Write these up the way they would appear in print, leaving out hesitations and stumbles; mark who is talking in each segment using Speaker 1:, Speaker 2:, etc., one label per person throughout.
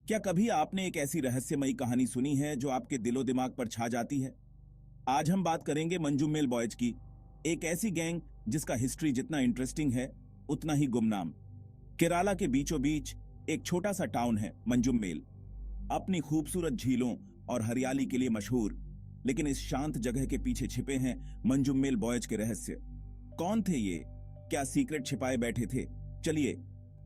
Speaker 1: क्या कभी आपने एक ऐसी रहस्यमयी कहानी सुनी है जो आपके दिलो दिमाग पर छा जाती है? आज हम बात करेंगे मंजूमेल बॉयज की, एक ऐसी गैंग जिसका हिस्ट्री जितना इंटरेस्टिंग है उतना ही गुमनाम। केरला के बीचों बीच एक छोटा सा टाउन है मंजूमेल, अपनी खूबसूरत झीलों और हरियाली के लिए मशहूर। लेकिन इस शांत जगह के पीछे छिपे हैं मंजूमेल बॉयज के रहस्य। कौन थे ये? क्या सीक्रेट छिपाए बैठे थे? चलिए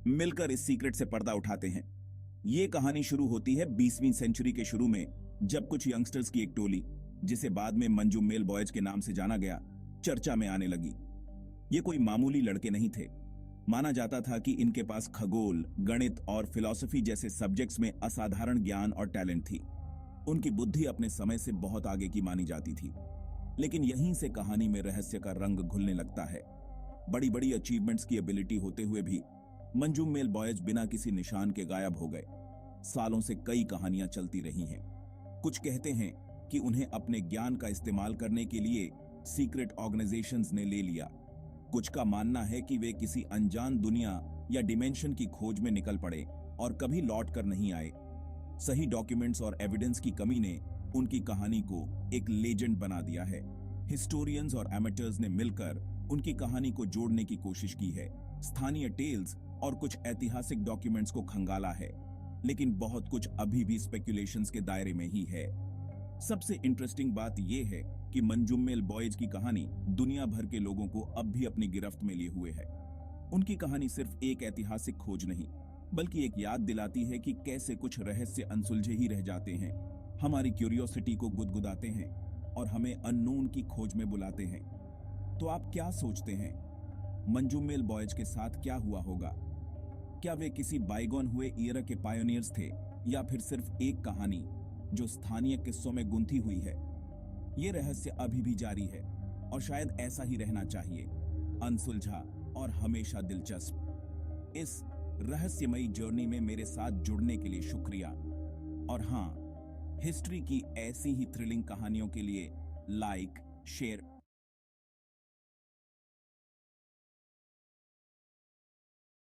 Speaker 1: मिलकर इस सीक्रेट से पर्दा उठाते हैं। ये कहानी शुरू होती है 20वीं सेंचुरी के शुरू में, जब कुछ यंगस्टर्स की एक टोली, जिसे बाद में मंजूमेल बॉयज के नाम से जाना गया, चर्चा में आने लगी। ये कोई मामूली लड़के नहीं थे। माना जाता था कि इनके पास खगोल, गणित और फिलॉसफी जैसे सब्जेक्ट्स में असाधारण ज्ञान और टैलेंट थी। उनकी बुद्धि अपने समय से बहुत आगे की मानी जाती थी। लेकिन यहीं से कहानी में रहस्य का रंग घुलने लगता है। बड़ी बड़ी अचीवमेंट्स की एबिलिटी होते हुए भी मंजूमेल बॉयज बिना किसी निशान के गायब हो गए। सालों से कई कहानियां चलती रही हैं। कुछ कहते हैं कि उन्हें अपने ज्ञान का इस्तेमाल करने के लिए सीक्रेट ऑर्गेनाइजेशंस ने ले लिया। कुछ का मानना है कि वे किसी अनजान दुनिया या डिमेंशन की खोज में निकल पड़े और कभी लौट कर नहीं आए। सही डॉक्यूमेंट्स और एविडेंस की कमी ने उनकी कहानी को एक लेजेंड बना दिया है। हिस्टोरियंस और एमेटर्स ने मिलकर उनकी कहानी को जोड़ने की कोशिश की है, स्थानीय टेल्स और कुछ ऐतिहासिक डॉक्यूमेंट्स को खंगाला है, लेकिन बहुत कुछ अभी भी स्पेक्यूलेशंस के दायरे में ही है। सबसे इंटरेस्टिंग बात यह है कि मंजूमेल बॉयज की कहानी दुनिया भर के लोगों को अब भी अपनी गिरफ्त में लिए हुए है। उनकी कहानी सिर्फ एक ऐतिहासिक खोज नहीं, बल्कि एक याद दिलाती है कि कैसे कुछ रहस्य अनसुलझे ही रह जाते हैं, हमारी क्यूरियोसिटी को गुदगुदाते हैं और हमें अननोन की खोज में बुलाते हैं। तो आप क्या सोचते हैं, मंजूमेल बॉयज के साथ क्या हुआ होगा? क्या वे किसी बाइगॉन हुए ईरा के पायोनियर्स थे, या फिर सिर्फ एक कहानी जो स्थानीय किस्सों में गुंथी हुई है? ये रहस्य अभी भी जारी है और शायद ऐसा ही रहना चाहिए, अनसुलझा और हमेशा दिलचस्प। इस रहस्यमयी जर्नी में मेरे साथ जुड़ने के लिए शुक्रिया। और हाँ, हिस्ट्री की ऐसी ही थ्रिलिंग कहानियों के लिए लाइक, शेयर